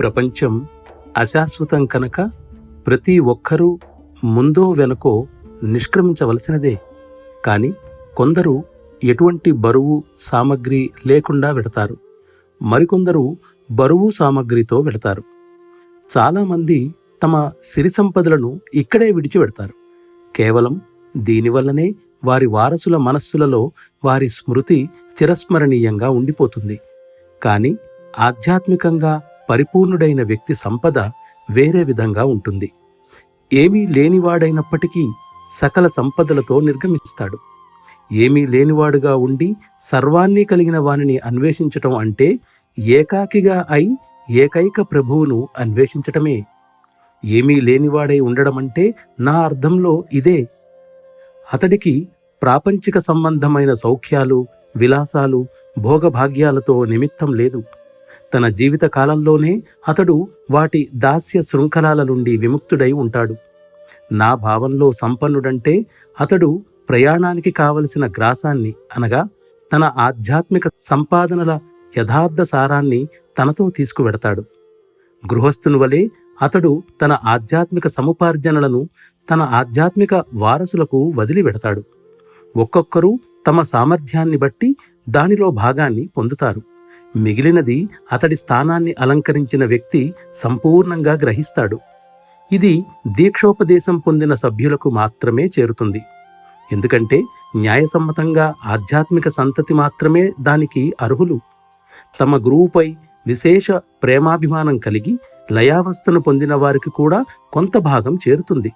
ప్రపంచం అశాశ్వతం కనుక ప్రతి ఒక్కరూ ముందో వెనకో నిష్క్రమించవలసినదే. కానీ కొందరు ఎటువంటి బరువు సామగ్రి లేకుండా వెడతారు, మరికొందరు బరువు సామగ్రితో వెడతారు. చాలామంది తమ సిరి సంపదలను ఇక్కడే విడిచిపెడతారు. కేవలం దీనివల్లనే వారి వారసుల మనస్సులలో వారి స్మృతి చిరస్మరణీయంగా ఉండిపోతుంది. కానీ ఆధ్యాత్మికంగా పరిపూర్ణుడైన వ్యక్తి సంపద వేరే విధంగా ఉంటుంది. ఏమీ లేనివాడైనప్పటికీ సకల సంపదలతో నిర్గమిస్తాడు. ఏమీ లేనివాడుగా ఉండి సర్వాన్ని కలిగిన వానిని అన్వేషించటం అంటే ఏకాకిగా అయి ఏకైక ప్రభువును అన్వేషించటమే. ఏమీ లేనివాడై ఉండడమంటే నా అర్థంలో ఇదే. అతడికి ప్రాపంచిక సంబంధమైన సౌఖ్యాలు, విలాసాలు, భోగభాగ్యాలతో నిమిత్తం లేదు. తన జీవిత కాలంలోనే అతడు వాటి దాస్య శృంఖలాల నుండి విముక్తుడై ఉంటాడు. నా భావంలో సంపన్నుడంటే అతడు ప్రయాణానికి కావలసిన గ్రాసాన్ని అనగా తన ఆధ్యాత్మిక సంపాదనల యథార్థ సారాన్ని తనతో తీసుకువెడతాడు. గృహస్థుని వలె అతడు తన ఆధ్యాత్మిక సముపార్జనలను తన ఆధ్యాత్మిక వారసులకు వదిలివెడతాడు. ఒక్కొక్కరు తమ సామర్థ్యాన్ని బట్టి దానిలో భాగాన్ని పొందుతారు. మిగిలినది అతడి స్థానాన్ని అలంకరించిన వ్యక్తి సంపూర్ణంగా గ్రహిస్తాడు. ఇది దీక్షోపదేశం పొందిన సభ్యులకు మాత్రమే చేరుతుంది. ఎందుకంటే న్యాయసమ్మతంగా ఆధ్యాత్మిక సంతతి మాత్రమే దానికి అర్హులు. తమ గురువుపై విశేష ప్రేమాభిమానం కలిగి లయావస్థను పొందిన వారికి కూడా కొంత భాగం చేరుతుంది.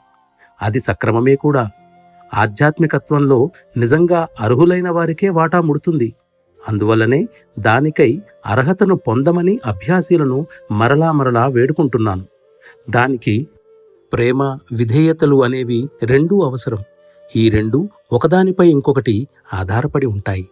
అది సక్రమమే కూడా. ఆధ్యాత్మికత్వంలో నిజంగా అర్హులైన వారికే వాటా ముడుతుంది. అందువల్లనే దానికై అర్హతను పొందమని అభ్యాసీలను మరలా వేడుకుంటున్నాను. దానికి ప్రేమ, విధేయతలు అనేవి రెండూ అవసరం. ఈ రెండూ ఒకదానిపై ఇంకొకటి ఆధారపడి ఉంటాయి.